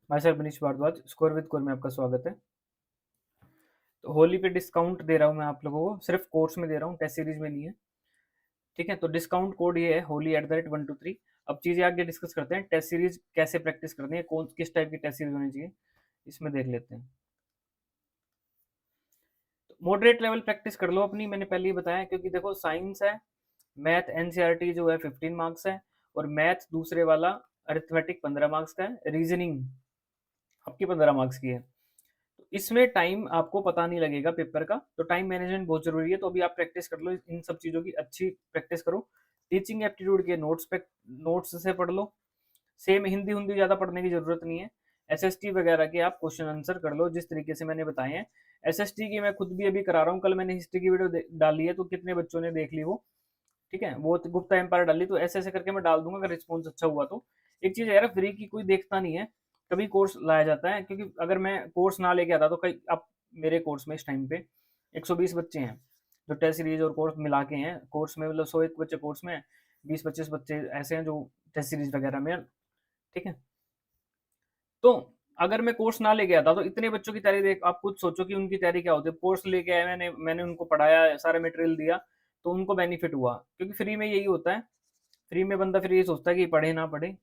My self Manish Bhardwaj, score with core में आपका स्वागत है। तो होली पे डिस्काउंट दे रहा हूँ मैं आप लोगों को, सिर्फ कोर्स में दे रहा हूँ, टेस्ट सीरीज में नहीं है। ठीक है, तो डिस्काउंट कोड ये है holy@123। अब चीज़ें आगे डिस्कस करते हैं, टेस्ट सीरीज कैसे प्रैक्टिस करनी है, कौन किस टाइप की टेस्ट सीरीज होनी चाहिए, इसमें देख लेते हैं। तो मॉडरेट लेवल प्रैक्टिस कर लो अपनी, मैंने पहले ही बताया, क्योंकि देखो साइंस है, मैथ एनसीईआरटी जो है 15 मार्क्स है, और मैथ दूसरे वाला अरिथमेटिक 15 मार्क्स का है, रीजनिंग आपकी 15 मार्क्स की है। तो इसमें टाइम आपको पता नहीं लगेगा पेपर का, तो टाइम मैनेजमेंट बहुत जरूरी है। तो अभी आप प्रैक्टिस कर लो, इन सब चीज़ों की अच्छी प्रैक्टिस करो। टीचिंग एप्टीट्यूड के नोट्स से पढ़ लो। सेम हिंदी हिंदी ज़्यादा पढ़ने की जरूरत नहीं है। एसएसटी वगैरह के आप क्वेश्चन आंसर कर लो जिस तरीके से मैंने बताए हैं। एसएसटी की मैं खुद भी अभी करा रहा हूँ, कल मैंने हिस्ट्री की वीडियो डाली है, तो कितने बच्चों ने देख ली वो। ठीक है, वो तो गुप्ता एम्पायर डाली, तो ऐसे ऐसे करके मैं डाल दूंगा अगर रिस्पॉन्स अच्छा हुआ तो। एक चीज़ यार, फ्री की कोई देखता नहीं है, कभी कोर्स लाया जाता है, क्योंकि अगर मैं कोर्स ना लेके आता तो कई अब मेरे कोर्स में इस टाइम पे 120 बच्चे हैं जो टेस्ट सीरीज और कोर्स मिला के हैं कोर्स में, मतलब 101 बच्चे कोर्स में, 20-25 बच्चे ऐसे हैं जो टेस्ट सीरीज वगैरह में। ठीक है, तो अगर मैं कोर्स ना लेके आता तो इतने बच्चों की तैयारी देख, आप खुद सोचो कि उनकी तैयारी क्या होती है। कोर्स लेके आया, मैंने उनको पढ़ाया, सारा मटेरियल दिया, तो उनको बेनिफिट हुआ, क्योंकि फ्री में यही होता है। फ्री में बंदा फिर ये सोचता है कि पढ़े ना पढ़े।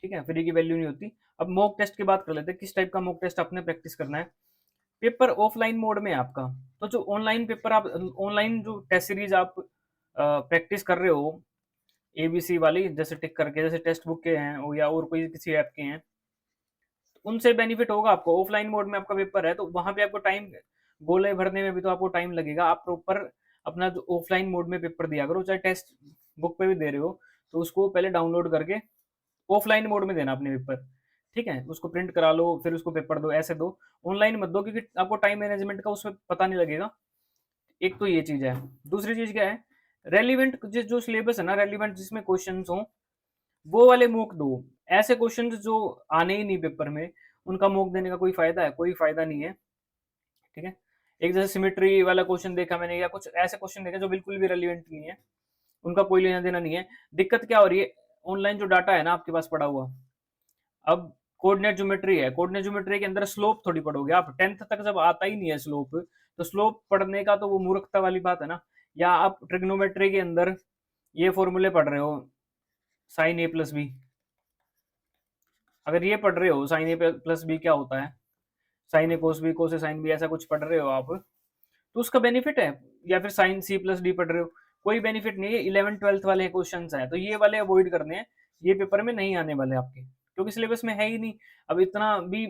ठीक है, फ्री की वैल्यू नहीं होती। अब मॉक टेस्ट की बात कर लेते हैं, किस टाइप का मॉक टेस्ट आपने प्रैक्टिस करना है। पेपर ऑफलाइन मोड में है आपका, तो जो ऑनलाइन पेपर आप ऑनलाइन जो टेस्ट सीरीज आप प्रैक्टिस कर रहे हो, एबीसी वाली जैसे टिक करके, जैसे टेक्स्ट बुक के हैं या और कोई किसी ऐप के हैं, उनसे बेनिफिट होगा आपको। ऑफलाइन मोड में आपका पेपर है, तो वहां पे आपको टाइम, गोले भरने में भी तो आपको टाइम लगेगा। आप प्रॉपर अपना जो ऑफलाइन मोड में पेपर दिया करो, चाहे टेस्ट बुक पे भी दे रहे हो, तो उसको पहले डाउनलोड करके ऑफलाइन मोड में देना अपने पेपर। ठीक है, उसको प्रिंट करा लो, फिर उसको पेपर दो, ऐसे दो। ऑनलाइन मत दो, क्योंकि आपको टाइम मैनेजमेंट का उसमें पता नहीं लगेगा। एक तो ये चीज है। दूसरी चीज क्या है, रेलिवेंट जो सिलेबस है ना, रेलिवेंट जिसमें क्वेश्चन हो, वो वाले मूक दो। ऐसे क्वेश्चन जो आने ही नहीं पेपर में, उनका मूक देने का कोई फायदा है? कोई फायदा नहीं है। ठीक है, एक जैसे सिमेट्री वाला क्वेश्चन देखा मैंने, या कुछ ऐसे क्वेश्चन देखे जो बिल्कुल भी रेलिवेंट नहीं है, उनका कोई लेना देना नहीं है। दिक्कत क्या हो रही है, ऑनलाइन जो डाटा है ना आपके पास पड़ा हुआ, अब कोऑर्डिनेट ज्योमेट्री है, कोऑर्डिनेट ज्योमेट्री के अंदर स्लोप थोड़ी पढ़ोगे आप। 10th तक जब आता ही नहीं है स्लोप, तो स्लोप पढ़ने का तो वो मूर्खता वाली बात है ना। या आप ट्रिग्नोमेट्री के अंदर ये फॉर्मूले पढ़ रहे हो, साइन ए प्लस बी, अगर ये पढ़ रहे हो साइन ए प्लस बी क्या होता है, साइन ए कोस बी कोस ए साइन बी, ऐसा कुछ पढ़ रहे हो आप, तो उसका बेनिफिट है। या फिर साइन सी प्लस डी पढ़ रहे हो, कोई बेनिफिट नहीं है। 11th-12th वाले क्वेश्चन है, तो ये वाले अवॉइड करने हैं, ये पेपर में नहीं आने वाले आपके, क्योंकि सिलेबस में है ही नहीं। अब इतना भी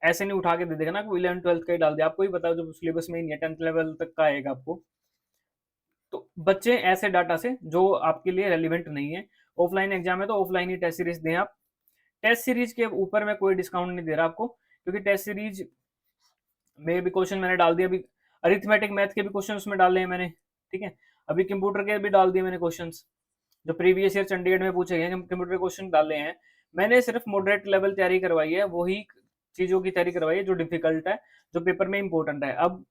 ऐसे नहीं उठा के दे देगा ना कि 11th-12th का ही डाल दिया, आपको ही बताओ जब सिलेबस में ही नहीं है, 10th लेवल तक का आएगा आपको। तो बच्चे ऐसे डाटा से जो आपके लिए रेलिवेंट नहीं है। ऑफलाइन एग्जाम है तो ऑफलाइन ही टेस्ट सीरीज दें आप। टेस्ट सीरीज के ऊपर मैं कोई डिस्काउंट नहीं दे रहा आपको, क्योंकि टेस्ट सीरीज में भी क्वेश्चन मैंने डाल दिया। अभी अरिथमेटिक मैथ के भी क्वेश्चन उसमें डाले हैं मैंने। ठीक है, अभी कंप्यूटर के भी डाल दिए मैंने क्वेश्चंस, जो प्रीवियस ईयर चंडीगढ़ में पूछे गए हैं, कंप्यूटर क्वेश्चन डाले हैं मैंने। सिर्फ मॉडरेट लेवल तैयारी करवाई है, वही चीजों की तैयारी करवाई है जो डिफिकल्ट है, जो पेपर में इंपॉर्टेंट है। अब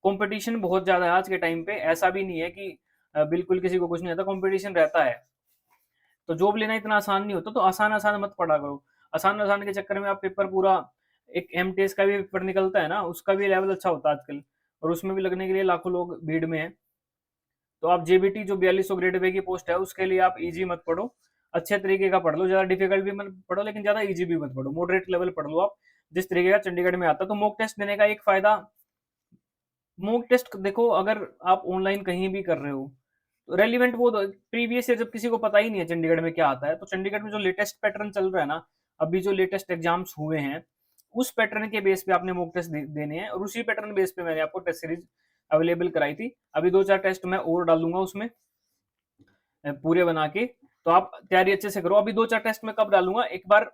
कंपटीशन बहुत ज्यादा है आज के टाइम पे, ऐसा भी नहीं है कि बिल्कुल किसी को कुछ नहीं आता, कंपटीशन रहता है। तो जॉब लेना इतना आसान नहीं होता, तो आसान आसान मत पढ़ा करो। आसान आसान के चक्कर में आप पेपर पूरा, एक एमटीएस का भी पेपर निकलता है ना, उसका भी लेवल अच्छा होता है आजकल, और उसमें भी लगने के लिए लाखों लोग भीड़ में है। तो आप जेबीटी जो 4200 ग्रेड पे की पोस्ट है, उसके लिए आप इजी मत पढ़ो, अच्छे तरीके का पढ़ लो। ज्यादा डिफिकल्ट भी मत पढ़ो, लेकिन ज्यादा इजी भी मत पढ़ो, मॉडरेट लेवल पढ़ लो आप, जिस तरीके का चंडीगढ़ में आता है। तो मॉक टेस्ट देने का एक फायदा, मॉक टेस्ट देखो, अगर आप ऑनलाइन कहीं भी कर रहे हो, तो रेलिवेंट वो प्रीवियस ईयर जब किसी को पता ही नहीं है चंडीगढ़ में क्या आता है, तो चंडीगढ़ में जो लेटेस्ट पैटर्न चल रहा है ना, अभी जो लेटेस्ट एग्जाम्स हुए हैं, उस पैटर्न के बेस पे आपने मॉक टेस्ट देने हैं, और उसी पैटर्न बेस पे मैंने आपको टेस्ट सीरीज अवेलेबल कराई थी। अभी 2-4 टेस्ट मैं और डालूंगा उसमें पूरे बना के, तो आप तैयारी अच्छे से करो। अभी 2-4 टेस्ट में कब डालूंगा, एक बार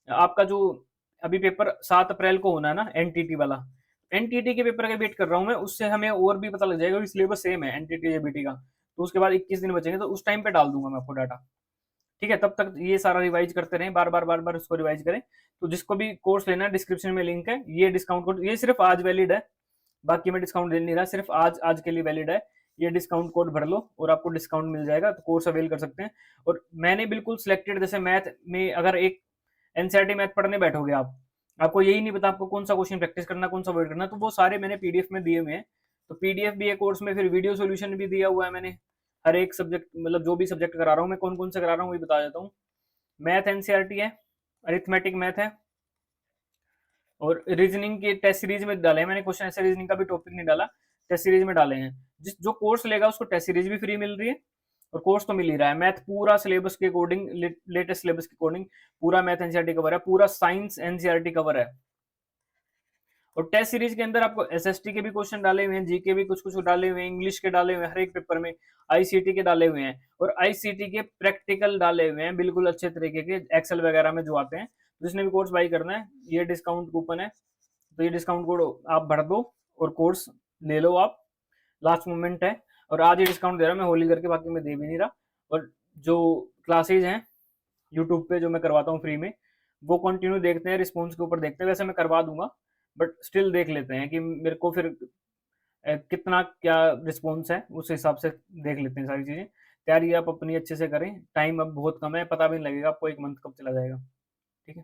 आपका जो अभी पेपर 7 अप्रैल को होना है ना, एनटीटी वाला, एनटीटी के पेपर का वेट कर रहा हूँ मैं, उससे हमें और भी पता लग जाएगा, सिलेबस सेम है एनटीटी जेबीटी का। तो उसके बाद 21 दिन बचेंगे, तो उस टाइम पे डाल दूंगा मैं आपको डाटा। ठीक है, तब तक ये सारा रिवाइज करते रहें, बार बार उसको रिवाइज करें। तो जिसको भी कोर्स लेना है, डिस्क्रिप्शन में लिंक है। ये डिस्काउंट कोड ये सिर्फ आज वैलिड है, बाकी मैं डिस्काउंट दे नहीं रहा, सिर्फ आज आज के लिए वैलिड है। ये डिस्काउंट कोड भर लो और आपको डिस्काउंट मिल जाएगा, तो कोर्स अवेल कर सकते हैं। और मैंने बिल्कुल सिलेक्टेड, जैसे मैथ में अगर एक एनसीईआरटी मैथ पढ़ने बैठोगे आप, आपको यही नहीं पता आपको कौन सा क्वेश्चन प्रैक्टिस करना, कौन सा अवॉइड करना, तो वो सारे मैंने पीडीएफ में दिए हुए हैं। तो पीडीएफ भी है कोर्स में, फिर वीडियो सोल्यूशन भी दिया हुआ है मैंने। हर एक सब्जेक्ट, मतलब जो भी सब्जेक्ट करा रहा हूँ मैं, कौन कौन से करा रहा हूँ वही बता देता हूँ। मैथ एनसीईआरटी है, अरिथमेटिक मैथ है, और रीजनिंग के टेस्ट सीरीज में डाले हैं मैंने क्वेश्चन, ऐसे रीजनिंग का भी टॉपिक नहीं डाला, टेस्ट सीरीज में डाले हैं। जिस जो कोर्स लेगा उसको टेस्ट सीरीज भी फ्री मिल रही है, और कोर्स तो मिल ही रहा है। मैथ पूरा सिलेबस के अकॉर्डिंग, लेटेस्ट सिलेबस के अकॉर्डिंग पूरा मैथ एनसीईआरटी कवर है, पूरा साइंस एनसीईआरटी कवर है। और टेस्ट सीरीज के अंदर आपको एसएसटी के भी क्वेश्चन डाले हुए हैं, जीके भी कुछ कुछ डाले हुए हैं, इंग्लिश के डाले हुए हैं हर एक पेपर में, आईसीटी के डाले हुए हैं, और आईसीटी के प्रैक्टिकल डाले हुए हैं बिल्कुल अच्छे तरीके के, एक्सेल वगैरह में जो आते हैं। जिसने भी कोर्स बाई करना है, ये डिस्काउंट कूपन है, तो ये डिस्काउंट कोड आप भर दो और कोर्स ले लो आप, लास्ट मोमेंट है। और आज ये डिस्काउंट दे रहा हूँ मैं होली करके, बाकी मैं दे भी नहीं रहा। और जो क्लासेज हैं यूट्यूब पे जो मैं करवाता हूँ फ्री में, वो कंटिन्यू देखते हैं, रिस्पॉन्स के ऊपर देखते हैं। वैसे मैं करवा दूंगा, बट स्टिल देख लेते हैं कि मेरे को फिर कितना क्या रिस्पॉन्स है, उस हिसाब से देख लेते हैं सारी चीज़ें। तैयारी आप अपनी अच्छे से करें, टाइम अब बहुत कम है, पता भी नहीं लगेगा आपको एक मंथ कब चला जाएगा। ठीक है।